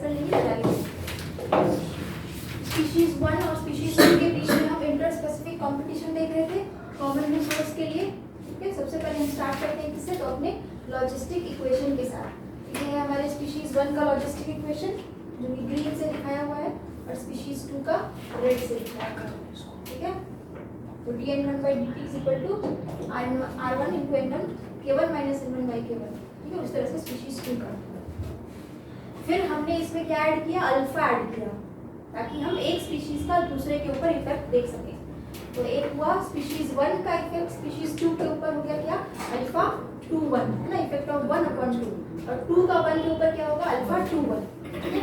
कर लेंगे। स्पीशीज 1 और स्पीशीज 2 के बीच में हम इंटर स्पेसिफिक कंपटीशन देख रहे थे कॉमन रिसोर्स के लिए। ठीक है, सबसे पहले हम स्टार्ट करते हैं किससे, तो अपने लॉजिस्टिक इक्वेशन के साथ। ये है हमारे स्पीशीज 1 का लॉजिस्टिक इक्वेशन जो कि ग्रीन से दिखाया हुआ है और स्पीशीज 2 का रेड से दिखाया हुआ है। ठीक है, तो dn1/dt is equal to r1 into n1 k1 minus n1 by k1। ठीक है, उस तरह से स्पीशीज 2 का। फिर हमने इसमें क्या ऐड किया, अल्फा ऐड किया ताकि हम एक स्पीशीज का दूसरे के ऊपर इफेक्ट देख सकें। तो एक हुआ स्पीशीज 1 का इफेक्ट स्पीशीज 2 के ऊपर हो गया क्या, अल्फा 2/1 है ना, इफेक्ट ऑफ 1/2, और 2 का 1 के ऊपर क्या होगा, अल्फा 2/1।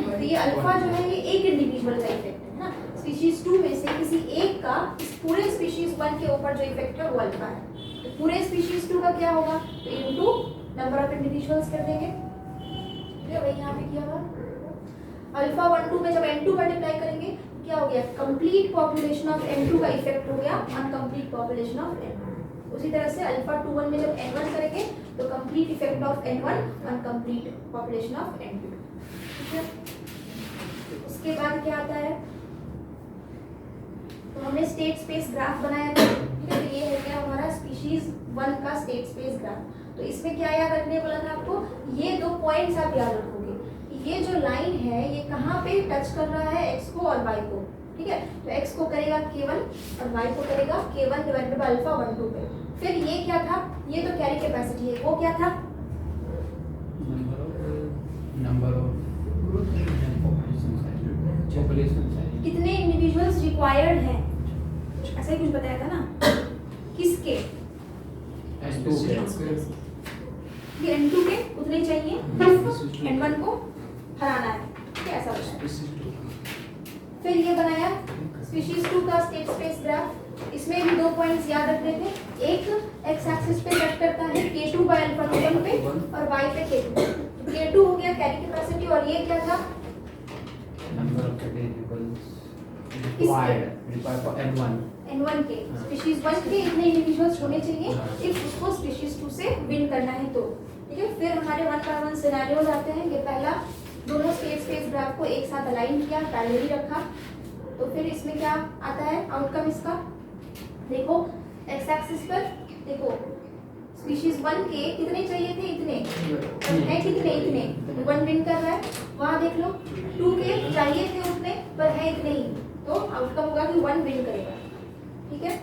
तो ये अल्फा जो है ये एक इंडिविजुअल का इफेक्ट है ना, स्पीशीज 2 में से किसी एक का इस पूरे स्पीशीज 1 के ऊपर जो इफेक्ट है वो अल्फा है। तो पूरे स्पीशीज 2 का क्या होगा, तो इनटू नंबर ऑफ इंडिविजुअल्स कर देंगे। ठीक है, वही यहाँ पे किया हुआ अल्फा 1/2 में जब n2 मल्टीप्लाई करेंगे क्या हो गया, कंप्लीट पॉपुलेशन ऑफ n2 का इफेक्ट हो गया on complete population of n1। उसी तरह से अल्फा 2/1 में जब n1 करेंगे तो complete effect of n1 on complete population of n2। ठीक है, उसके बाद क्या आता है, तो हमने स्टेट स्पेस ग्राफ बनाया था। ठीक है, तो ये है क्या हमारा स्पीशीज 1 का स्टेट स्पेस ग्राफ। तो इसमें क्या याद रखने बोला था आपको, ये दो पॉइंट्स आप याद रखोगे, ये जो लाइन है ये कहाँ पे टच कर रहा है, x को और y को। ठीक है, तो x को करेगा k1 और y को करेगा k1 डिवाइडेड बाय अल्फा 1/2 पे। फिर ये क्या था, ये तो कैरी कैपेसिटी है, वो क्या था, नंबर ऑफ पॉपुलेशन साइज, कितने इंडिविजुअल्स रिक्वायर्ड हैं, ऐसा ही कुछ बताया था ना, किसके, S2 ये n2 के उतने चाहिए, n1 को हराना है। ठीक है, ऐसा होता है। फिर ये बनाया स्पीशीज 2 का स्टेट स्पेस ग्राफ। इसमें भी दो पॉइंट्स याद रखने थे, एक x एक्सिस पे कट करता है k2 बाय अल्फा 1 पे और y पे k2। k2 हो गया कैरी कैपेसिटी और ये क्या था, number of variables required for n1 के स्पीशीज 1 के इतने इंडिविजुअल्स होने चाहिए इफ उसको स्पीशीज 2 से विन करना है तो। ठीक है, फिर हमारे 1 बाय 1 सिनेरियोज आते हैं। ये पहला, दोनों स्टेट स्पेस ग्राफ को एक साथ अलाइन किया, पैरेलली रखा। तो फिर इसमें क्या आता है आउटकम इसका, देखो x एक्सिस पर देखो स्पीशीज 1 के कितने चाहिए थे, इतने, और है कितने, इतने, 1 विन कर रहा है। वहां देख लो 2 के चाहिए थे उतने पर है इतने ही, तो आउटकम होगा कि 1 विन करेगा। ठीक है,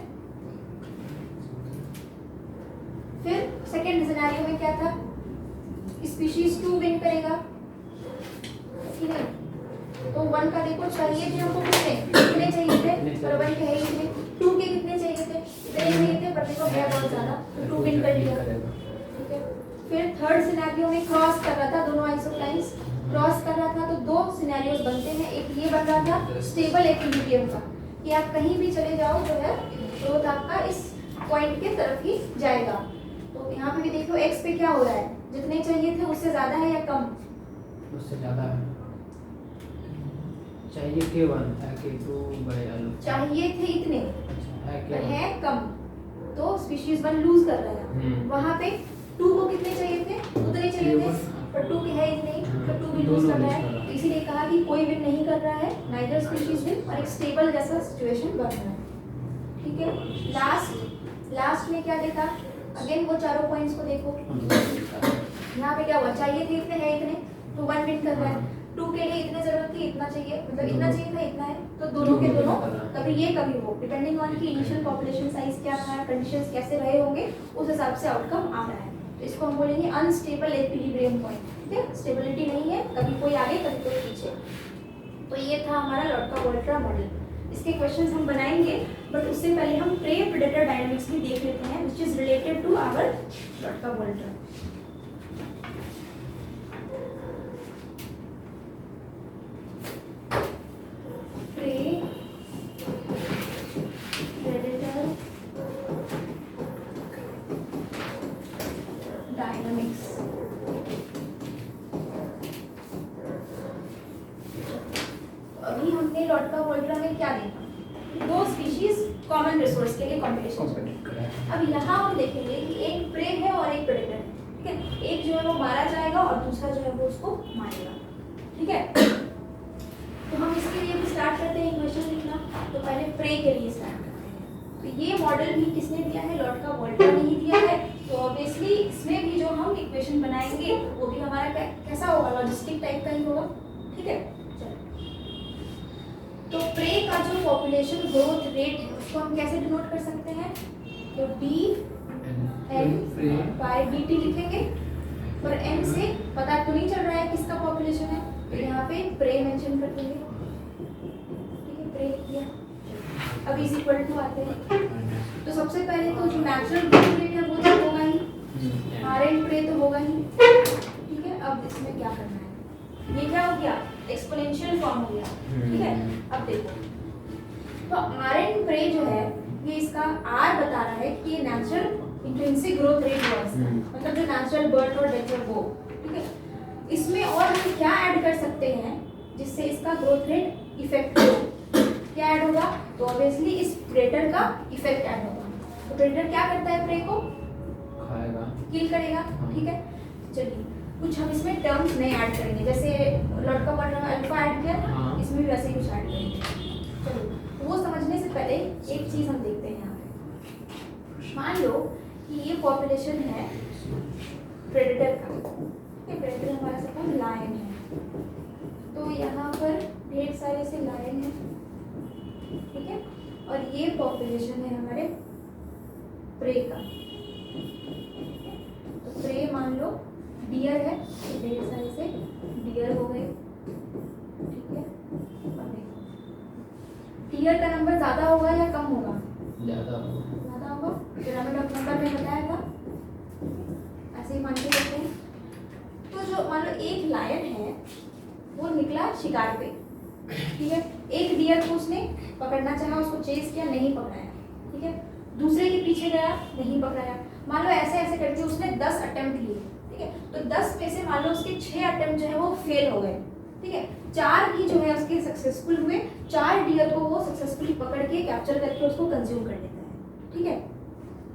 फिर सेकंड सिनेरियो में क्या था, स्पीशीज 2 विन करेगा कि नहीं, तो 1 का देखो चाहिए थे हमको कितने चाहिए थे, पर 1 के है ही इतने, 2 के कितने चाहिए थे, इतने चाहिए थे, पर देखो है बहुत ज्यादा, तो 2 विन कर लिया। ठीक है, फिर थर्ड सिनेरियो में क्रॉस कर रहा था, दोनों आइसोलाइंस क्रॉस कर रहा था, तो दो सिनेरियोस बनते हैं। एक ये बन रहा था स्टेबल इक्विलिब्रियम का, कि आप कहीं भी चले जाओ जो है ग्रोथ आपका इस पॉइंट के तरफ ही जाएगा। तो यहाँ पे भी देख लो x पे क्या हो रहा है, जितने चाहिए थे उससे ज्यादा है या कम, उससे ज्यादा है, चाहिए k1 है k2 बाय अल्फा, चाहिए थे इतने है पर k1 है कम, तो स्पीशीज 1 लूज कर रहा है। वहां पे 2 को कितने चाहिए थे, उतने चाहिए थे, पर 2 के है इतने ही, तो 2 भी लूज कर रहा है। तो इसीलिए कहा कि कोई विन नहीं कर रहा है, नाइदर स्पीशीज विन, और एक स्टेबल जैसा सिचुएशन बन रहा है। ठीक है, लास्ट में क्या देखा, अगेन वो चारों पॉइंट्स को देखो, यहाँ पे क्या हुआ, चाहिए थे इतने, है इतने, तो 1 विन कर रहा है। 2 के लिए इतने जरूरत थी, इतना चाहिए, मतलब इतना चाहिए था, इतना है, तो दोनों के दोनों कभी ये कभी वो, डिपेंडिंग ऑन की इनिशियल पॉपुलेशन साइज क्या था, कंडीशंस कैसे रहे होंगे, उस हिसाब से आउटकम आ रहा है। तो इसको हम बोलेंगे अनस्टेबल इक्विलिब्रियम पॉइंट। ठीक है, स्टेबिलिटी नहीं है, कभी कोई आगे कभी कोई पीछे। तो ये था हमारा लॉटका-वोल्ट्रा मॉडल। इसके क्वेश्चंस हम बनाएंगे, बट उससे पहले हम प्रे प्रेडेटर डायनामिक्स भी देख लेते हैं, which is related to our Lotka Volterra. Lotka Volterra में क्या देखा, दो स्पीशीज कॉमन रिसोर्स के लिए कंपटीशन। अब यहाँ हम देखेंगे कि एक प्रे है और एक प्रेडेटर है। ठीक है, एक जो है वो मारा जाएगा और दूसरा जो है वो उसको मारेगा। ठीक है, ये मॉडल भी किसने दिया है, लॉर्ड का वोल्टा ने ही दिया है। तो ऑब्वियसली इसमें भी जो हम इक्वेशन बनाएंगे वो भी हमारा कैसा होगा, लॉजिस्टिक टाइप का ही होगा। ठीक है, चलो। तो प्रे का जो पॉपुलेशन ग्रोथ रेट है उसको हम कैसे डिनोट कर सकते हैं, तो D N by D T लिखेंगे। और एन से पता तो नहीं चल रहा है किसका पॉपुलेशन है, तो यहाँ पे प्रे मेंशन कर देंगे। ठीक है, प्रे लिख दिया। अब इज इक्वल टू आते हैं, तो सबसे पहले तो जो नेचुरल ग्रोथ रेट है वो तो होगा ही, आर एन प्रे तो होगा ही। ठीक है, अब इसमें क्या करना है, ये क्या हो गया, एक्सपोनेंशियल फॉर्म हो गया। ठीक है, अब देखो, तो आर एन प्रे जो है ये इसका आर बता रहा है कि ये नेचुरल इंट्रिंसिक ग्रोथ रेट हुआ इसका, मतलब जो नेचुरल बर्थ और डेथ है वो। ठीक है, इसमें और हम क्या ऐड कर सकते हैं जिससे इसका ग्रोथ रेट इफेक्ट हो, क्या ऐड होगा, तो ऑब्वियसली इस प्रेडेटर का इफेक्ट ऐड होगा। तो प्रेडेटर क्या करता है, प्रे को खाएगा, किल करेगा। ठीक है, चलिए कुछ हम इसमें टर्म्स नहीं ऐड करेंगे, जैसे लॉर्ड का वोल्टा में अल्फा ऐड किया था, इसमें भी वैसे ही कुछ ऐड करेंगे। चलो, तो वो समझने से पहले एक चीज हम देखते हैं यहाँ पे। मान लो कि ये पॉपुलेशन है प्रेडेटर का, ये प्रेडेटर हमारा सपोज लायन है, तो यहाँ पर ढेर सारे से लायन है। ठीक है, और ये पॉपुलेशन है हमारे प्रे का। तो प्रे मान लो डियर है, तो ढेर सारे से डियर हो गए। ठीक है, डियर का नंबर ज्यादा होगा या कम होगा, ज्यादा होगा, पिरामिड ऑफ नंबर में बताया था, ऐसे ही मान के चलते हैं। तो जो मान लो एक लायन है वो निकला शिकार पे। ठीक है, एक डियर को उसने पकड़ना चाहा, उसको चेस किया, नहीं पकड़ाया। ठीक है, दूसरे के पीछे गया, नहीं पकड़ाया। मान लो ऐसे ऐसे करके उसने 10 अटेम्प्ट लिए। ठीक है, तो 10 में से मान लो उसके 6 अटेम्प्ट जो है वो फेल हो गए। ठीक है, 4 ही जो है उसके सक्सेसफुल हुए, 4 डियर को वो सक्सेसफुली पकड़ के कैप्चर करके उसको कंज्यूम कर लेता है। ठीक है,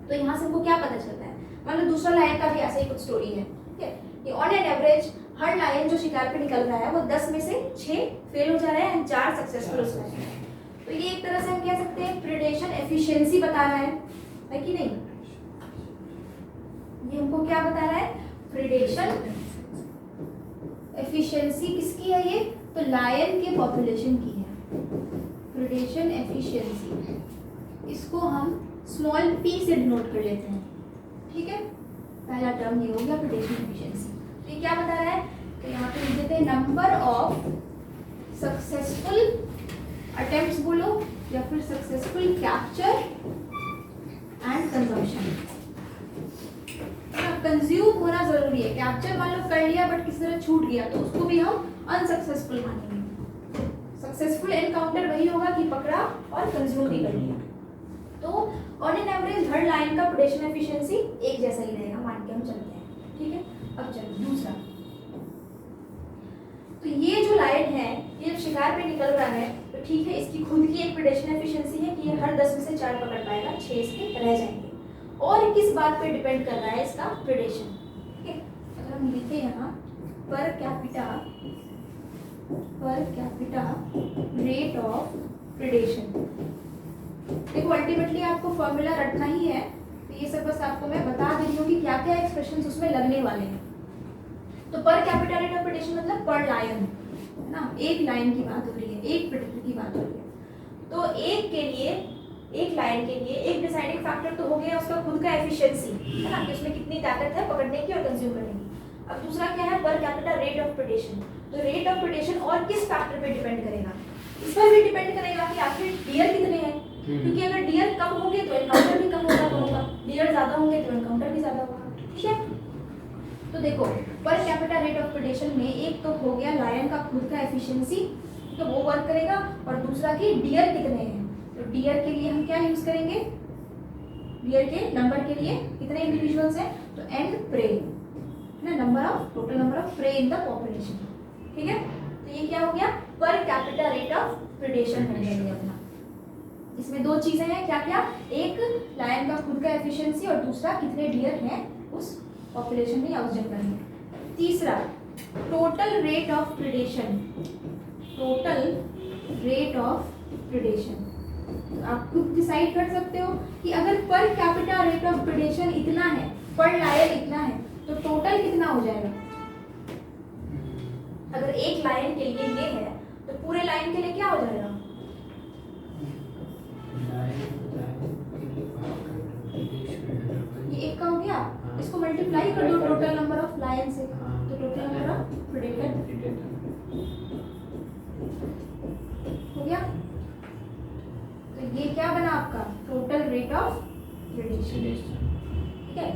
तो यहाँ से हमको क्या पता चलता है, मान लो दूसरा लायन का भी ऐसा ही कुछ स्टोरी है। ठीक है, ये ऑन एन एवरेज हर लायन जो शिकार पे निकल रहा है वो 10 में से 6 फेल हो जा रहे हैं, 4 सक्सेसफुल हो जा रहे हैं। तो ये एक तरह से हम कह सकते हैं प्रेडेशन एफिशिएंसी बता रहा है कि नहीं, ये हमको क्या बता रहा है, प्रेडेशन एफिशिएंसी किसकी है, ये तो लायन के पॉपुलेशन की है। प्रेडेशन एफिशिएंसी, इसको हम स्मॉल p से डिनोट कर लेते हैं। ठीक है, पहला टर्म ये हो गया प्रेडेशन एफिशिएंसी। तो ये क्या बता रहा है, तो यहाँ पे लिख देते हैं नंबर ऑफ सक्सेसफुल अटेम्प्ट्स बोलो या फिर successful capture and consumption. Consume होना जरूरी है, कैप्चर मान लो कर लिया बट किसी तरह छूट गया तो उसको भी हम अनसक्सेसफुल मानेंगे। सक्सेसफुल एनकाउंटर वही होगा कि पकड़ा और कंज्यूम भी कर लिया। तो on an average her line का प्रेडेशन एफिशिएंसी एक जैसा ही रहेगा, मान के हम चलते हैं। ठीक है, अब चलो दूसरा, तो ये जो लाइन है ये जब शिकार पे निकल रहा है तो ठीक है, इसकी खुद की एक प्रेडेशन एफिशिएंसी है कि ये हर 10 में से 4 पकड़ पाएगा, 6 इसके रह जाएंगे। और किस बात पे डिपेंड कर रहा है इसका प्रेडेशन। ठीक है, अगर हम लिखे यहाँ per capita rate of predation, देखो अल्टीमेटली आपको फॉर्मूला रटना ही है, तो ये सब बस आपको मैं बता दे रही हूँ कि क्या क्या एक्सप्रेशंस उसमें लगने वाले हैं। तो per capita rate of predation मतलब पर लायन है ना, एक लायन की बात हो रही है, एक प्रेडेटर की बात हो रही है। तो एक लायन के लिए एक डिसाइडिंग फैक्टर तो हो गया उसका खुद का एफिशिएंसी, है ना, कि उसमें कितनी ताकत है पकड़ने की और कंज्यूम करने की। अब दूसरा क्या है, per capita rate of predation. तो रेट ऑफ प्रेडेशन और किस फैक्टर पे डिपेंड करेगा, इस पर भी डिपेंड करेगा कि आखिर डियर कितने हैं, क्योंकि अगर डियर कम होंगे तो एनकाउंटर भी कम होगा, डियर ज्यादा होंगे तो एनकाउंटर भी ज्यादा होगा। ठीक है, तो देखो per capita rate of predation में एक तो हो गया लायन का खुद का एफिशिएंसी, तो वो वर्क करेगा, और दूसरा कि डियर कितने हैं। तो डियर के लिए हम क्या यूज करेंगे, डियर के नंबर के लिए कितने इंडिविजुअल्स हैं, तो एन प्रे ना, number of total number of prey in the population. ठीक है, तो ये क्या हो गया, per capita rate of predation हो गया अपना। इसमें दो चीजें हैं, क्या क्या, एक लायन का खुद का एफिशिएंसी और दूसरा कितने डियर हैं उस पॉपुलेशन में या उस जंगल में। तीसरा total rate of predation, total rate of predation. तो आप खुद डिसाइड कर सकते हो कि अगर per capita rate of predation इतना है, पर लायन इतना है, तो टोटल कितना हो जाएगा। अगर एक लायन के लिए ये है तो पूरे लायन के लिए क्या हो जाएगा। ये एक का हो गया, इसको मल्टीप्लाई कर दो टोटल नंबर ऑफ लायन से, तो टोटल नंबर ऑफ प्रेडेटर हो गया। तो ये क्या बना आपका टोटल रेट ऑफ प्रेडेशन। ठीक है,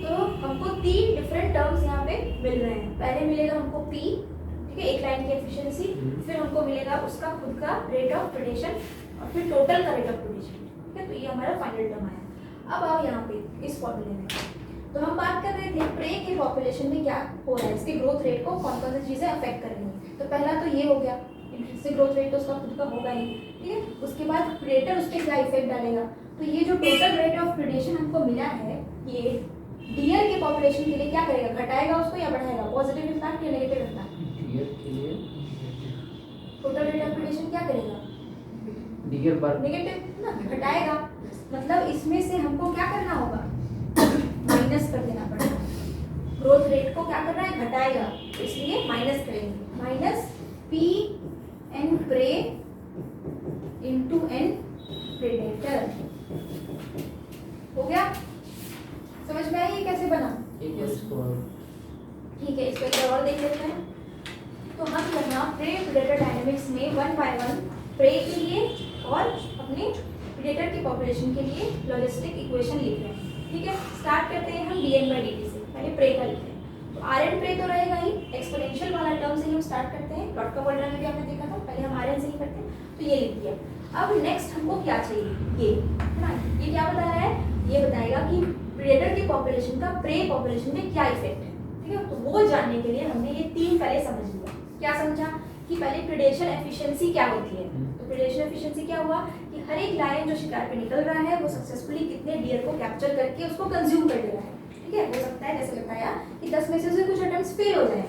तो हमको 3 डिफरेंट टर्म्स यहाँ पे मिल रहे हैं। पहले मिलेगा हमको P, ठीक है, एक लाइन की एफिशिएंसी, फिर हमको मिलेगा उसका खुद का रेट ऑफ प्रेडेशन और फिर टोटल का रेट ऑफ प्रेडेशन। ठीक है, तो ये हमारा फाइनल टर्म आया। अब आओ यहाँ पे इस फॉर्मूले में, तो हम बात कर रहे थे प्रे के पॉपुलेशन में क्या हो रहा है, इसके ग्रोथ रेट को कौन कौन सी चीजें अफेक्ट कर रही हैं। तो पहला तो ये हो गया, इंट्रिंसिक ग्रोथ रेट तो उसका खुद का होगा ही। ठीक है, उसके बाद प्रेडेटर उस पर क्या इफेक्ट डालेगा। तो ये जो टोटल रेट ऑफ प्रेडेशन हमको मिला है, ये डियर के पॉपुलेशन के लिए क्या करेगा, घटाएगा उसको या बढ़ाएगा, पॉजिटिव इम्पैक्ट या नेगेटिव इम्पैक्ट। डियर के लिए टोटल रेट ऑफ प्रेडेशन क्या करेगा, डियर पर नेगेटिव ना, घटाएगा। मतलब इसमें से हमको क्या करना होगा, माइनस कर देना पड़ेगा। ग्रोथ रेट को क्या करना है, घटाएगा, इसलिए माइनस करेंगे। Minus P N prey into N predator हो गया। समझ में आई ये कैसे बना। ठीक है, इसको एक बार और देख लेते हैं। तो हम यहाँ प्रे प्रेडेटर डायनेमिक्स में 1 बाय 1 प्रे के लिए और अपने प्रेडेटर की पॉपुलेशन के लिए लॉजिस्टिक इक्वेशन लिख रहे हैं। ठीक है, स्टार्ट करते हैं हम dn/dt से। पहले प्रे का लिखते हैं, तो rn प्रे तो रहेगा ही, एक्सपोनेंशियल वाला टर्म से ही हम स्टार्ट करते हैं। डॉट का वर्ड में भी आपने देखा था, पहले हम rn से ही करते हैं, तो ये लिख दिया। अब नेक्स्ट हमको क्या चाहिए, ये है ना, ये क्या बता रहा है, ये बताएगा कि प्रेडेटर की पॉपुलेशन का प्रे पॉपुलेशन में क्या इफेक्ट है। ठीक है, तो वो जानने के लिए हमने ये 3 पहले समझ लिया। क्या समझा कि पहले प्रेडेशन एफिशिएंसी क्या होती है। तो प्रेडेशन एफिशिएंसी क्या हुआ कि हर एक लायन जो शिकार पे निकल रहा है वो सक्सेसफुली कितने डियर को कैप्चर करके उसको कंज्यूम कर ले रहा है। ठीक है, हो सकता है जैसे बताया कि 10 में से कुछ अटेम्प्ट्स फेल हो जाए,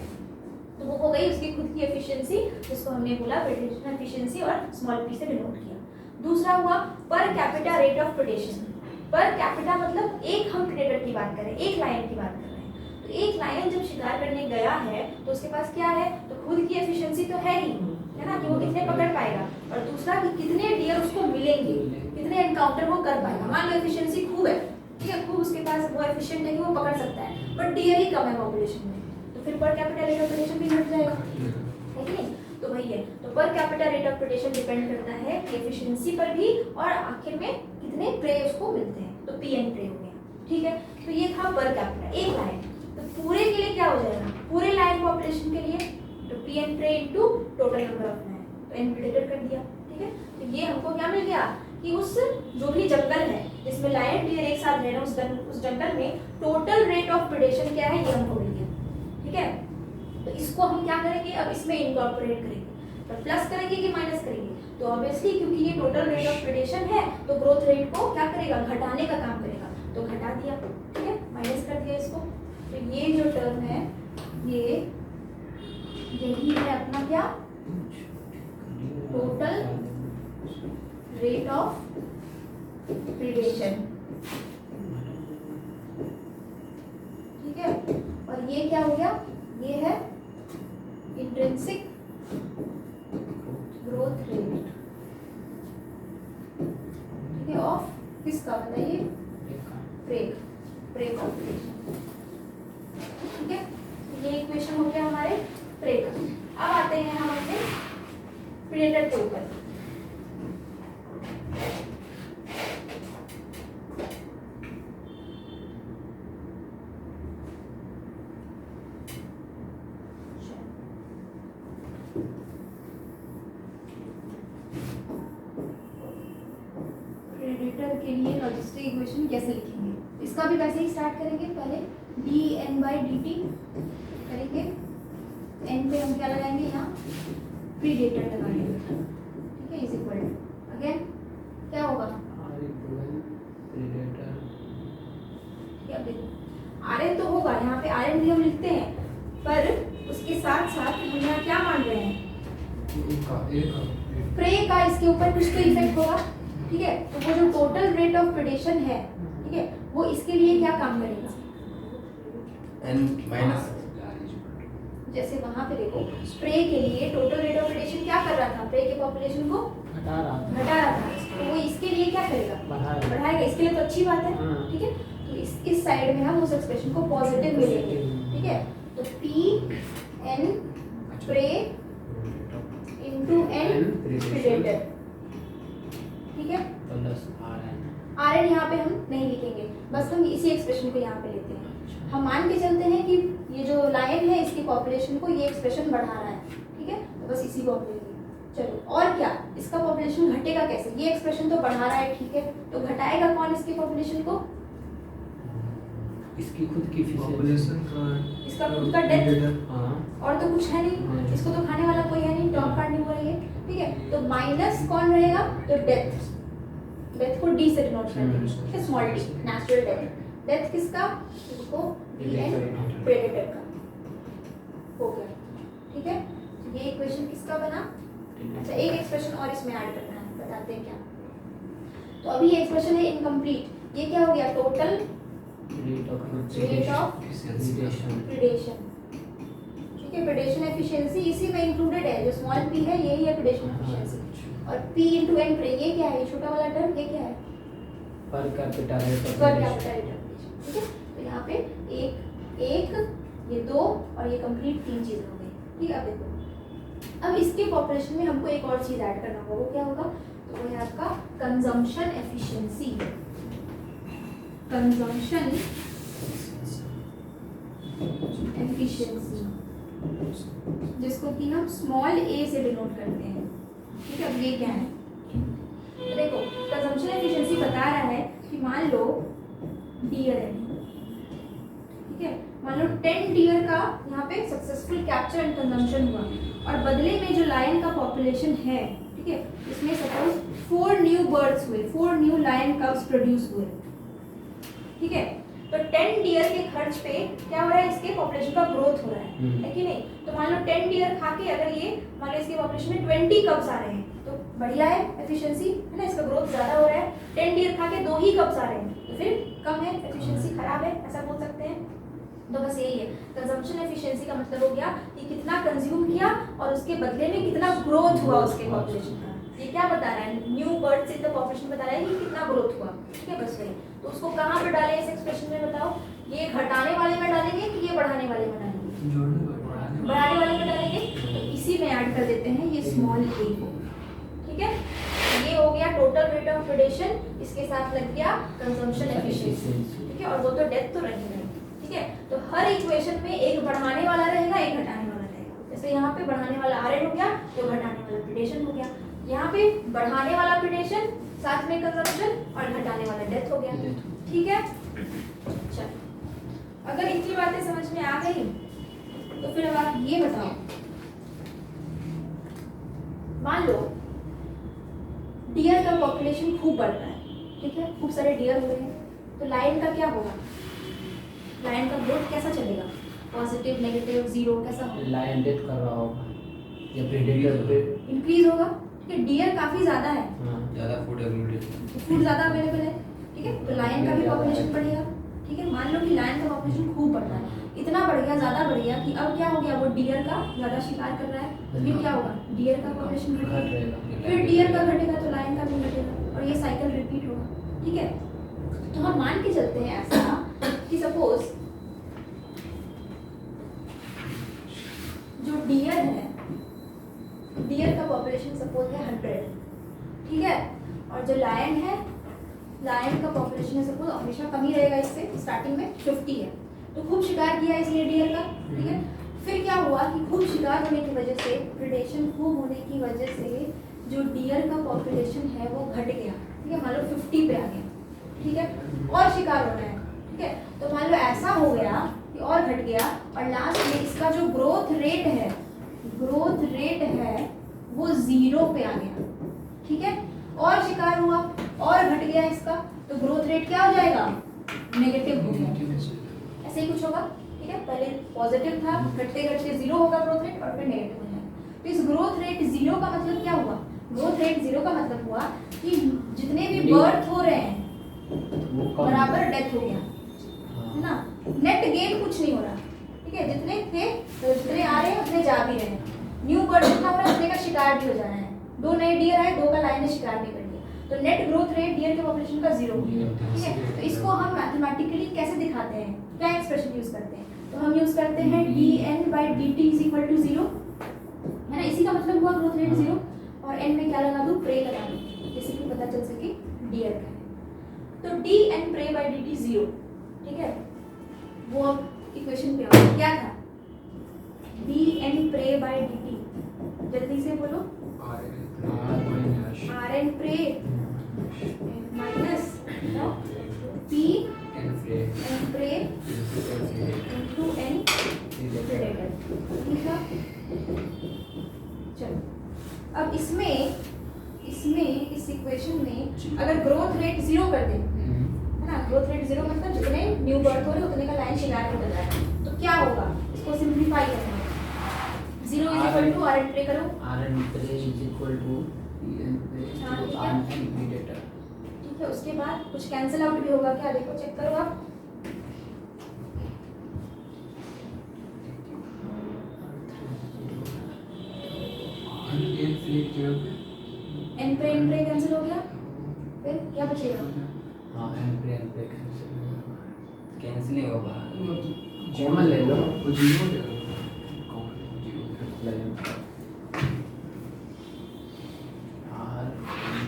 तो वो हो गई उसकी खुद की एफिशिएंसी, जिसको हमने बोला प्रेडेशन एफिशिएंसी और स्मॉल p से डिनोट किया। दूसरा हुआ per capita rate of predation. Per capita मतलब एक हम प्रेडेटर की बात करें, एक लायन की बात कर रहे हैं, तो एक लायन जब शिकार करने गया है तो उसके पास क्या है, तो खुद की एफिशिएंसी तो है ही, है ना, कि वो कितने पकड़ पाएगा, और दूसरा कि कितने डियर उसको मिलेंगे, कितने एनकाउंटर वो कर पाएगा। मान लो एफिशिएंसी खूब है, ठीक है, खूब उसके पास वो एफिशिएंट है कि वो पकड़ सकता है, बट डियर ही कम है पॉपुलेशन में, तो फिर per capita rate of predation भी घट जाएगा, है कि नहीं। तो वही है, तो per capita rate of predation depend करता है एफिशिएंसी पर भी, और आखिर में कितने प्रे उसको मिलते हैं, तो पी एन प्रे हो गया। ठीक है, तो ये था पर कैपिटा एक लाइन। तो पूरे के लिए क्या हो जाएगा, पूरे लाइन पॉपुलेशन के लिए तो P N prey into total number of line, तो एन प्रेडेटर कर दिया। ठीक है, तो ये हमको क्या मिल गया कि उस जो भी जंगल है जिसमें लायन डियर एक साथ रह रहे हैं, उस जंगल में टोटल रेट ऑफ प्रेडेशन क्या है, ये हमको मिल गया। ठीक है, तो इसको हम क्या करेंगे, अब इसमें इनकॉर्पोरेट करेंगे, तो प्लस करेंगे कि माइनस करेंगे, तो ऑब्वियसली क्योंकि ये टोटल रेट ऑफ प्रेडेशन है तो ग्रोथ रेट को क्या करेगा, घटाने का काम करेगा, तो घटा दिया। ठीक है, माइनस कर दिया इसको, तो ये जो टर्म है ये यही है अपना क्या, टोटल रेट ऑफ प्रेडेशन। ठीक है, और ये क्या हो गया, ये है इंट्रिंसिक ग्रोथ रेट। ठीक है, ऑफ किसका बताइए, प्रे पॉपुलेशन। ठीक है, ये इक्वेशन हो गया हमारे प्रे का। अब आते हैं हम अपने प्रेडेटर के ऊपर। प्रेडेटर के लिए लॉजिस्टिक इक्वेशन कैसे लिखेंगे, इसका भी वैसे ही स्टार्ट करेंगे। पहले dn/dt करेंगे, n पे हम क्या लगाएंगे, यहाँ प्रेडेटर लगाएंगे। ठीक है, इज इक्वल टू अगेन क्या होगा, rn तो होगा, यहाँ पे rn भी हम लिखते हैं, पर उसके साथ साथ हम यहाँ क्या मान रहे हैं, प्रे का इसके ऊपर कुछ तो इफेक्ट होगा, ठीक है। तो वो जो टोटल रेट ऑफ प्रेडेशन है, ठीक है, वो इसके लिए क्या काम करेगा, n माइनस जैसे वहां पे देखो प्रे के लिए टोटल रेट ऑफ प्रेडेशन क्या कर रहा था, प्रे के पॉपुलेशन को घटा रहा था, घटा रहा था, तो वो इसके लिए क्या करेगा, बढ़ाएगा। बढ़ाएगा। इसके लिए तो अच्छी बात है, हाँ। ठीक है। तो इस साइड में हम उस एक्सप्रेशन को पॉजिटिव में लेंगे, ठीक है। तो P N prey into N predator, ठीक है। Plus R N, R N यहाँ पे हम नहीं लिखेंगे, बस हम इसी एक्सप्रेशन को यहाँ पे लेते हैं। हम मान के चलते हैं कि ये जो लायन है इसकी पॉपुलेशन को ये एक्सप्रेशन बढ़ा रहा है, ठीक है। तो बस इसी को हम लेंगे। चलो और क्या, इसका पॉपुलेशन घटेगा कैसे, ये एक्सप्रेशन तो बढ़ा रहा है, ठीक है, तो घटाएगा कौन इसकी पॉपुलेशन को, इसकी खुद की पॉपुलेशन का इसका खुद का डेथ, हाँ और तो कुछ है नहीं, नहीं। इसको तो खाने वाला कोई है नहीं, टॉप काटने वाला है, ठीक है। तो माइनस कौन रहेगा, तो डेथ, डेथ को डी से डिनोट कर देंगे, ठीक है, small D, natural death. Death किसका, इसको डी एन प्रेडेटर का हो गया, ठीक है। तो ये इक्वेशन किसका बना, अच्छा एक एक्सप्रेशन और इसमें ऐड करना है, बताते हैं क्या। तो अभी ये एक्सप्रेशन है इनकम्प्लीट, ये क्या हो गया, टोटल रेट ऑफ प्रेडेशन, ठीक है। प्रेडेशन एफिशिएंसी इसी में इंक्लूडेड है, जो स्मॉल पी है यही है प्रेडेशन एफिशिएंसी, और पी इनटू एन प्रे, ये क्या है, ये छोटा वाला टर्म, ये क्या है, per capita rate of per capita return, ठीक है। तो यहाँ पे एक ये दो और ये कंप्लीट तीन चीजें हो गई, ठीक है। अब देखो, अब इसके पॉपुलेशन में हमको एक और चीज ऐड करना होगा, वो क्या होगा, तो वो है आपका कंजम्पशन एफिशिएंसी, कंजम्पशन एफिशिएंसी, जिसको कि हम स्मॉल ए से डिनोट करते हैं, ठीक है। अब ये क्या है, तो देखो कंजम्पशन एफिशिएंसी बता रहा है कि मान लो डियर है, ठीक है, मान लो 10 डियर का यहाँ पे सक्सेसफुल कैप्चर एंड कंजम्पशन हुआ, और बदले में जो लायन का पॉपुलेशन है, ठीक है, इसमें सपोज 4 न्यू बर्ड्स हुए, 4 न्यू लायन कब्स प्रोड्यूस हुए, ठीक है। तो 10 डियर के खर्च पे क्या हो रहा है, इसके पॉपुलेशन का ग्रोथ हो रहा है कि नहीं। तो मान लो 10 डियर खा के अगर ये मान लो इसके पॉपुलेशन में 20 कब्स आ रहे हैं, तो बढ़िया है एफिशिएंसी, है ना, इसका ग्रोथ ज्यादा हो रहा है। 10 डियर खा के 2 ही कब्स आ रहे हैं, तो फिर कम है, एफिशिएंसी खराब है, ऐसा बोल सकते हैं। तो बस यही है, कंजम्पशन एफिशिएंसी का मतलब हो गया कि कितना कंज्यूम किया और उसके बदले में कितना ग्रोथ हुआ उसके पॉपुलेशन का। ये क्या बता रहा है, new birds in the population बता रहा है कि कितना ग्रोथ हुआ, ठीक है, बस वही। तो उसको कहाँ पे डालें इस एक्सप्रेशन में, बताओ, ये घटाने वाले में डालेंगे कि ये बढ़ाने वाले में डालेंगे, बढ़ाने वाले में डालेंगे। तो इसी में ऐड कर देते हैं ये स्मॉल ए को, ठीक है। ये हो गया टोटल रेट ऑफ प्रेडेशन, इसके साथ लग गया कंजम्पशन एफिशिएंसी, ठीक है, और वो तो डेथ तो रहेगा, ठीक है। तो हर इक्वेशन में एक बढ़ाने वाला रहेगा, एक घटाने वाला रहेगा। जैसे यहाँ पे बढ़ाने वाला आरएन हो गया, तो घटाने वाला प्रेडेशन हो गया। यहाँ पे बढ़ाने वाला प्रेडेशन, साथ में कंजम्पशन, और घटाने वाला डेथ हो गया, ठीक है। चलो, अगर इतनी बातें समझ में आ गई तो फिर अब आप ये बताओ, मान लो डियर का पॉपुलेशन खूब बढ़ रहा है, ठीक है, खूब सारे डियर हो रहे हैं, तो लायन का क्या होगा, लायन का ग्रोथ कैसा चलेगा, पॉजिटिव, नेगेटिव, जीरो, कैसा होगा, लायन डेथ कर रहा होगा या प्रेडेटर पे इंक्रीज होगा, ठीक है। डियर काफी ज्यादा है, ज्यादा फूड अवेलेबिलिटी, फूड ज्यादा अवेलेबल है, ठीक है, तो लायन का भी पॉपुलेशन बढ़ेगा, ठीक है। मान लो कि लायन का पॉपुलेशन खूब बढ़ रहा है, इतना बढ़ गया, ज्यादा बढ़ गया कि अब क्या हो गया, वो डियर का ज्यादा शिकार कर रहा है, तो फिर क्या होगा, डियर का पॉपुलेशन घटेगा, फिर डियर का घटेगा तो लायन का भी घटेगा, और ये साइकिल रिपीट होगा, ठीक है। तो हम मान के चलते हैं ऐसा कि सपोज जो डियर है, डियर का पॉपुलेशन सपोज है 100, ठीक है, और जो लायन है, लायन का पॉपुलेशन है सपोज हमेशा कम ही रहेगा, इससे स्टार्टिंग में 50 है, तो खूब शिकार किया इसलिए डियर का, ठीक है। फिर क्या हुआ कि खूब शिकार होने की वजह से, प्रेडेशन खूब होने की वजह से जो डियर का पॉपुलेशन है वो घट गया, ठीक है, मान लो 50 पे आ गया, ठीक है, और शिकार हो रहा है, ठीक है। तो मान लो ऐसा हो गया कि और घट गया, और लास्ट में इसका जो ग्रोथ रेट है, ग्रोथ रेट है वो 0 पे आ गया, ठीक है, और शिकार हुआ और घट गया इसका, तो ग्रोथ रेट क्या हो जाएगा, नेगेटिव हो गया, ऐसे ही कुछ होगा, ठीक है। पहले पॉजिटिव था, घटते घटते 0 होगा ग्रोथ रेट, और फिर नेगेटिव हो जाएगा। तो इस ग्रोथ रेट 0 का मतलब क्या हुआ, ग्रोथ रेट 0 का मतलब हुआ कि जितने भी New- बर्थ हो रहे हैं वो कम बराबर डेथ हो गया, हाँ। है ना। नेट गेन कुछ नहीं हो रहा, ठीक है। जितने थे तो जितने आ रहे हैं उतने जा भी रहे हैं। न्यू बर्ड जितना हो रहा है उतने का शिकार भी हो जाना है। 2 नए डियर आए, 2 का लाइन ने शिकार भी कर लिया, तो नेट ग्रोथ रेट डियर के पॉपुलेशन का 0 हो गया, ठीक है। तो इसको हम मैथमेटिकली कैसे दिखाते हैं, क्या एक्सप्रेशन यूज करते हैं, तो हम यूज करते हैं dn/dt = 0, है ना। इसी का मतलब हुआ ग्रोथ रेट 0, और n में क्या लगा दूं, प्रे लगा दूं, जैसे कि पता चल सके डियर का है। तो dn/dt 0, ठीक है। वो अब इक्वेशन पे आओ, क्या था dn/dt, जल्दी से बोलो, rn prey minus p n prey into n predator, ठीक है। चलो अब इसमें इस इक्वेशन में अगर ग्रोथ रेट 0 कर दें, है ना, ग्रोथ रेट 0 मतलब जितने न्यू बर्थ हो रहे उतने का लाइन शिकार हो रहा है, तो क्या होगा, इसको सिंपलीफाई करना है। 0 = rn प्रे करो, rn प्रे = pn प्रे हाँ, ठीक है। rn predator. ठीक है। उसके बाद कुछ कैंसिल आउट भी होगा क्या, देखो चेक करो आप, n प्रे कैंसिल हो गया, फिर क्या बचेगा, हाँ n प्रे कैंसिल नहीं होगा। कॉमन ले लो, वो जीरो ले लो।